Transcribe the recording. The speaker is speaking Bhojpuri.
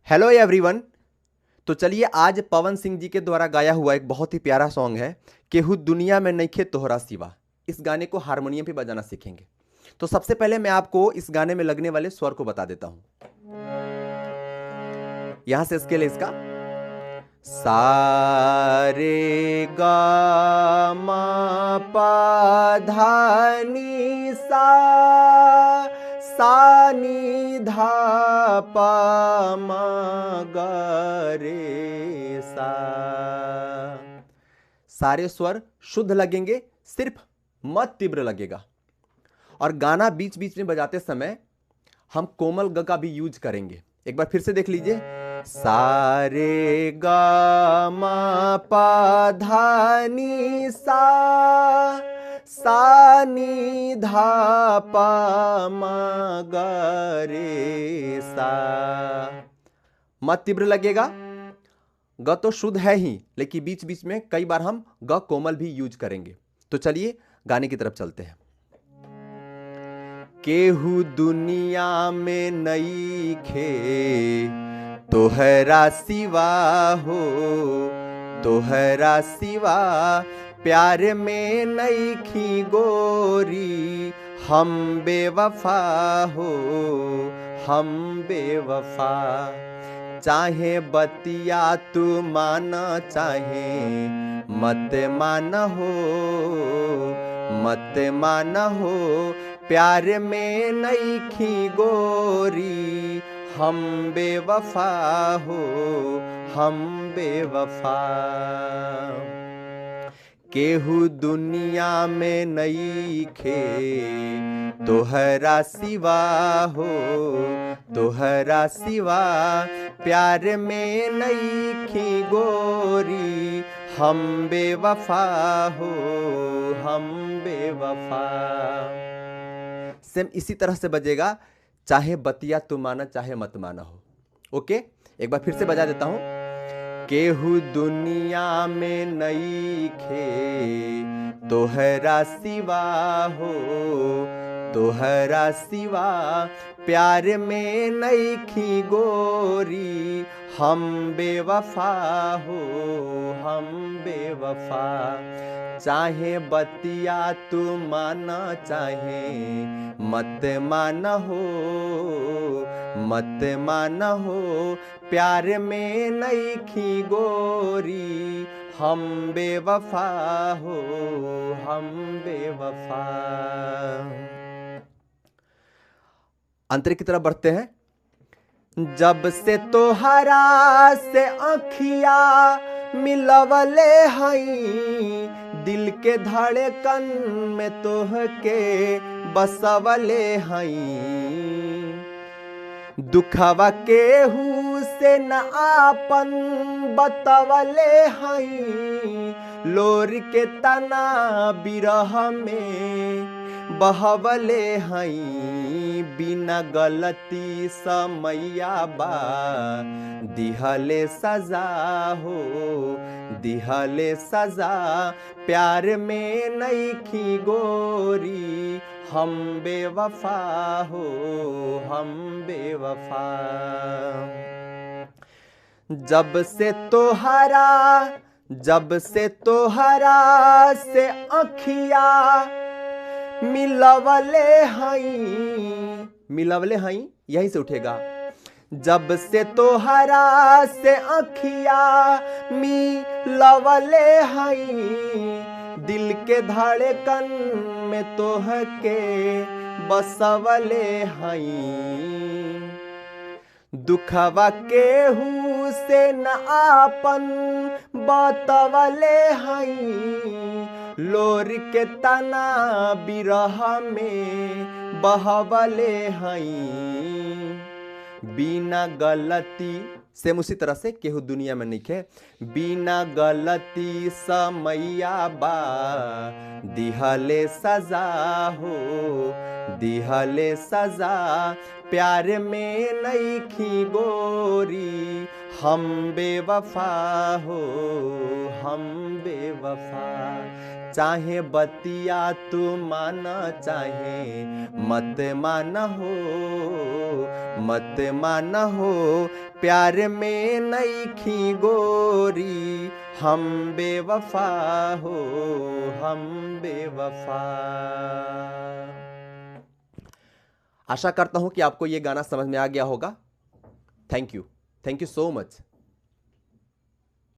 Hello everyone. तो चलिए आज पवन सिंह जी के द्वारा गाया हुआ एक बहुत ही प्यारा सॉन्ग है केहू दुनिया में नइखे तोहरा सिवा। इस गाने को हारमोनियम पे बजाना सीखेंगे। तो सबसे पहले मैं आपको इस गाने में लगने वाले स्वर को बता देता हूं। यहां से स्केल है इसका सा रे गा मा पा धा नी सा नी धा पा मा गा रे सा। सारे स्वर शुद्ध लगेंगे, सिर्फ मत तीव्र लगेगा। और गाना बीच बीच में बजाते समय हम कोमल ग का भी यूज करेंगे। एक बार फिर से देख लीजिए सा रे गा मा पा धा नी सा नी धा पा मा गा रे सा। मत तीव्र लगेगा। ग तो शुद्ध है ही, लेकिन बीच बीच में कई बार हम ग कोमल भी यूज करेंगे। तो चलिए गाने की तरफ चलते हैं। केहू दुनिया में नइखे तोहरा सिवा हो, तोहरा सिवा प्यार में नइखी गोरी, हम बेवफा हो, हम बेवफा। चाहे बतिया तू माना, चाहे मत माना हो, मत माना हो, प्यार में नइखी गोरी, हम बेवफा हो, हम बेवफा। केहू दुनिया में नइखे तोहरा सिवा हो, तोहरा सिवा प्यार में नइखी गोरी, हम बेवफा हो, हम बेवफा। सेम इसी तरह से बजेगा, चाहे बतिया तू माना चाहे मत माना हो। ओके, एक बार फिर से बजा देता हूं। केहू दुनिया में नइखे तोहरा सिवा हो, तोहरा सिवा प्यार में नइखी गोरी, हम बेवफा हो, हम बेवफा। चाहे बतिया तू माना चाहे मत माना हो, मत माना हो, प्यार में नइखी गोरी, हम बेवफा हो, हम बेवफा। अंतर की तरफ बढ़ते हैं। जब से तोहरा से अखिया मिलवले हई, दिल के धड़कन में तोहके बसवले हई। दुखवा केहू से न आपन बतवले हई, लोर के तना बिरह में बहवले हई। बिना गलती समैया बा दिहले सजा हो, दिहले सजा प्यार में नइखी गोरी, हम बेवफा हो, हम बेवफा। जब से तोहरा से अखिया मिलवले हई, मिलवले हई यहीं से उठेगा। जब से तोहरा से अखिया मिलवले हई, दिल के धड़कन में तोहके बसवले हई। दुखवा केहू से न आपन बतवले हई, लोर के तना बिरह में बहवले हई। बिना गलती सेम उसी तरह से केहू दुनिया में नइखे, बिना गलती समैया बा दिहले सजा हो, दिहले सजा प्यार में नईखी गोरी, हम बेवफा हो, हम बेवफा। चाहे बतिया तू माना, चाहे मत माना हो, मत माना हो। प्यार में नईखी गोरी, हम बेवफा हो, हम बेवफा। आशा करता हूं कि आपको यह गाना समझ में आ गया होगा। Thank you so much.